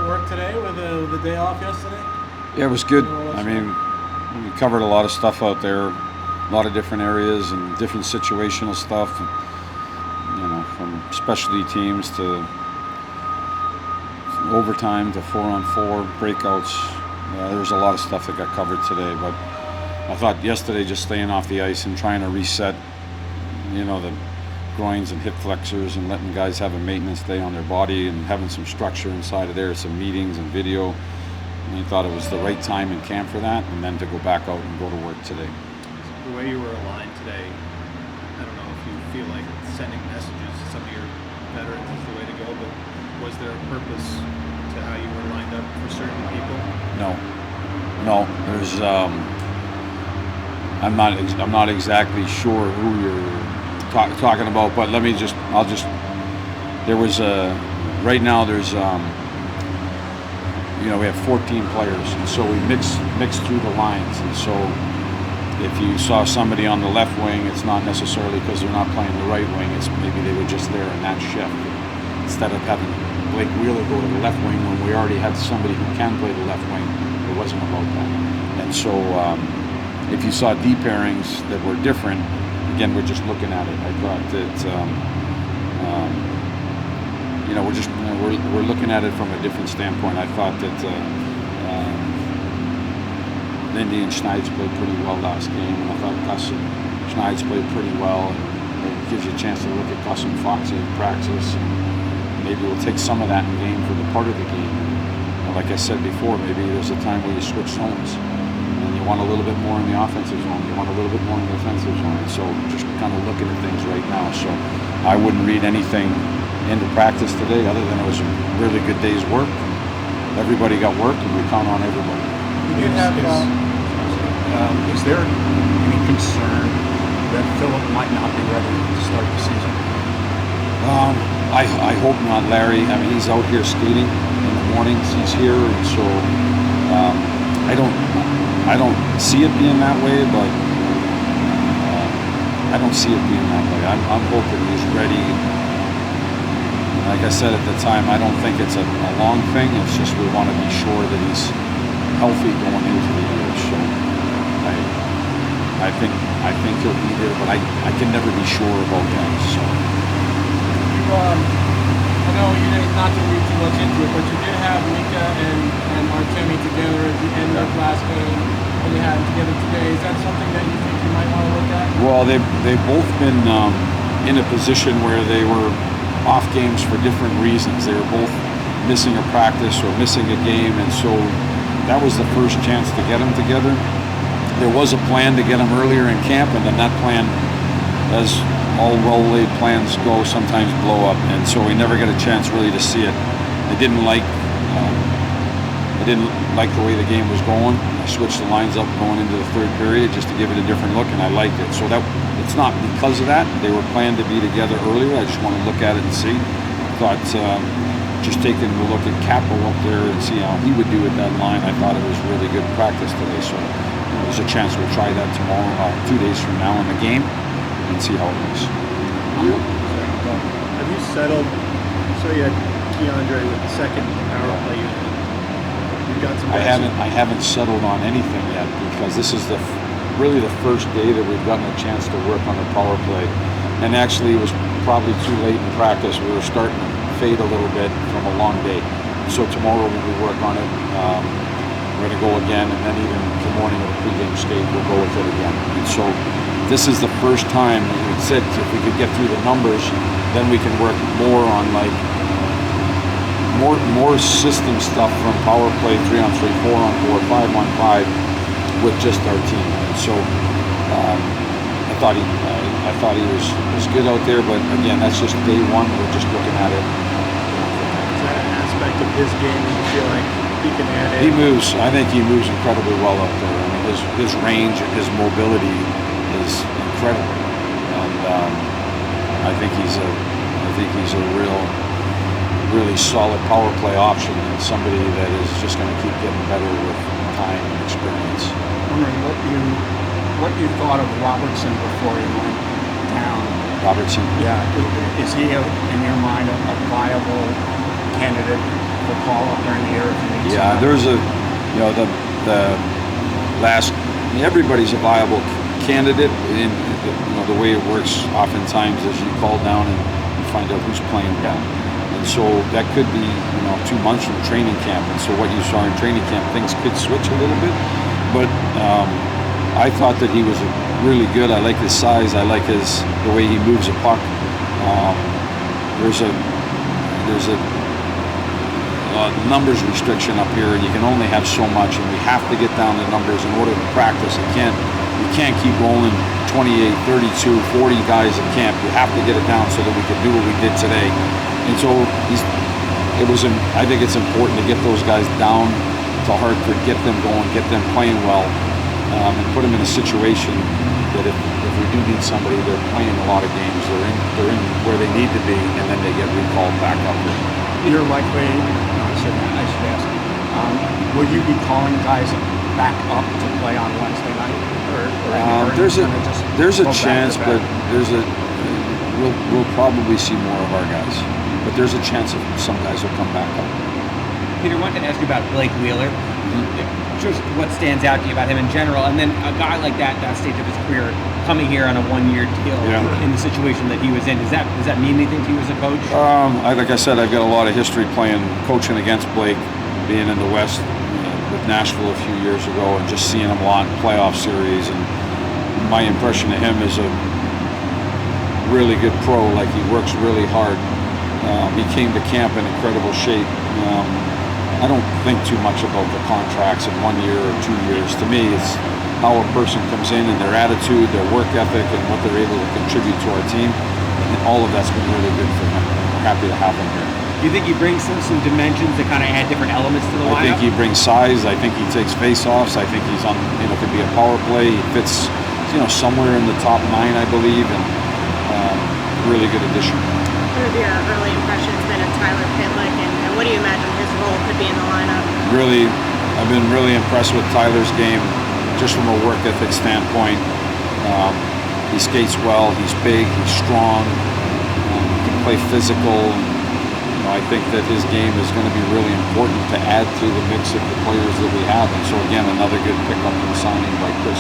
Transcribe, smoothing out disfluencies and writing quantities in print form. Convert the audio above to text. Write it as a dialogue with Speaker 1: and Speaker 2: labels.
Speaker 1: at work today with the day off yesterday?
Speaker 2: Yeah, it was good. I mean, we covered a lot of stuff out there, a lot of different areas and different situational stuff. From specialty teams to overtime to 4-on-4 breakouts. There's a lot of stuff that got covered today, but I thought yesterday just staying off the ice and trying to reset, the groins and hip flexors and letting guys have a maintenance day on their body and having some structure inside of there, some meetings and video. And I thought it was the right time in camp for that, and then to go back out and go to work today.
Speaker 3: The way you were aligned today, I don't know if you feel like sending messages to some of your veterans is the way to go, but was there a purpose to how you were lined up for certain people?
Speaker 2: No. There's I'm not exactly sure who you're talking about, but there was right now there's we have 14 players, and so we mix through the lines, and so if you saw somebody on the left wing, it's not necessarily because they're not playing the right wing, it's maybe they were just there in that shift. Instead of having Blake Wheeler go to the left wing when we already had somebody who can play the left wing, it wasn't about that. And so if you saw D pairings that were different, again, we're just looking at it. I thought that we're looking at it from a different standpoint. I thought that Lindy and Schneids played pretty well last game, and I thought Gus and Schneids played pretty well. And it gives you a chance to look at Gus and Foxy in practice, and maybe we'll take some of that in game for the part of the game. And like I said before, maybe there's a time where you switch zones, and you want a little bit more in the offensive zone, you want a little bit more in the defensive zone. And so just kind of looking at things right now. So I wouldn't read anything into practice today other than it was a really good day's work. Everybody got work, and we count on everybody.
Speaker 1: You did have.
Speaker 4: Is there any concern that Philip might not be ready to start the season?
Speaker 2: I hope not, Larry. I mean, he's out here skating in the mornings. He's here, and so I don't see it being that way, but I don't see it being that way. I'm hoping he's ready. Like I said at the time, I don't think it's a long thing. It's just we want to be sure that he's healthy going into the year. So I think he'll be there, but I can never be sure about that. So
Speaker 1: I know you didn't not to read too much into it, but you did have Mika and Artemi together at the end of last game, and you had them together today. Is that something that you think you might want to look at?
Speaker 2: Well, they've both been in a position where they were off games for different reasons. They were both missing a practice or missing a game, and so that was the first chance to get them together. There was a plan to get them earlier in camp, and then that plan, as all well-laid plans go, sometimes blow up, and so we never got a chance really to see it. I didn't like the way the game was going. I switched the lines up going into the third period just to give it a different look, and I liked it. So that it's not because of that. They were planned to be together earlier. I just want to look at it and see. Thought just taking a look at Capo up there and see how he would do with that line, I thought it was really good practice today. So there's a chance we'll try that tomorrow, 2 days from now in the game, and see how it goes.
Speaker 3: Have you settled? So you had Keandre with the second power play unit. You've got some.
Speaker 2: I haven't settled on anything yet because this is really the first day that we've gotten a chance to work on the power play, and actually it was probably too late in practice. We were starting to fade a little bit from a long day. So tomorrow when we work on it, we're going to go again, and then even the morning of the pregame skate, we'll go with it again. And so this is the first time we said if we could get through the numbers, then we can work more on more system stuff from power play, 3-on-3, 4-on-4, 5-on-5 with just our team. And so I thought he was good out there, but again, that's just day one. We're just looking at it.
Speaker 3: Is that an aspect of his game that you feel like he can add in?
Speaker 2: He moves. I think he moves incredibly well out there. I mean, his range and his mobility is incredible, and I think he's a really solid power play option and somebody that is just going to keep getting better with time and experience.
Speaker 4: I'm wondering what you thought of Robertson before he went down.
Speaker 2: Robertson?
Speaker 4: Yeah. Is he, in your mind, a viable candidate for call up there in the air if you need
Speaker 2: Yeah,
Speaker 4: somebody.
Speaker 2: there's a, the last, everybody's a viable candidate. In the way it works oftentimes is you call down and you find out who's playing well. And so that could be 2 months from training camp. And so what you saw in training camp, things could switch a little bit. But I thought that he was really good. I like his size. I like the way he moves a puck. There's a numbers restriction up here, and you can only have so much, and we have to get down the numbers in order to practice. You can't keep rolling 28, 32, 40 guys at camp. You have to get it down so that we can do what we did today. And so I think it's important to get those guys down to Hartford, get them going, get them playing well, and put them in a situation that if we do need somebody, they're playing a lot of games. They're in where they need to be, and then they get recalled back up here.
Speaker 4: You're likely, I should ask, will you be calling guys back up to play on Wednesday night? Or
Speaker 2: There's a
Speaker 4: go back
Speaker 2: chance,
Speaker 4: to
Speaker 2: but
Speaker 4: back?
Speaker 2: we'll probably see more of our guys. But there's a chance that some guys will come back up.
Speaker 5: Peter, I wanted to ask you about Blake Wheeler. Just what stands out to you about him in general, and then a guy like that stage of his career, coming here on a one-year deal in the situation that he was in. Does that mean anything to you as a coach?
Speaker 2: Like I said, I've got a lot of history coaching against Blake, being in the West with Nashville a few years ago, and just seeing him a lot in playoff series. And my impression of him is a really good pro. Like, he works really hard. He came to camp in incredible shape. I don't think too much about the contracts in 1 year or 2 years. To me, it's how a person comes in and their attitude, their work ethic, and what they're able to contribute to our team. And all of that's been really good for him. We're happy to have him here.
Speaker 5: Do you think he brings some dimensions that kind of add different elements to the lineup?
Speaker 2: I think he brings size. I think he takes face-offs. I think he's on, could be a power play. He fits, somewhere in the top 9, I believe, and really good addition.
Speaker 6: What have your early impressions been of Tyler Pitlick, and what do you imagine his role could be in the lineup?
Speaker 2: I've been really impressed with Tyler's game, just from a work ethic standpoint. He skates well. He's big. He's strong. He can play physical. I think that his game is going to be really important to add to the mix of the players that we have. And so again, another good pickup and signing by Chris.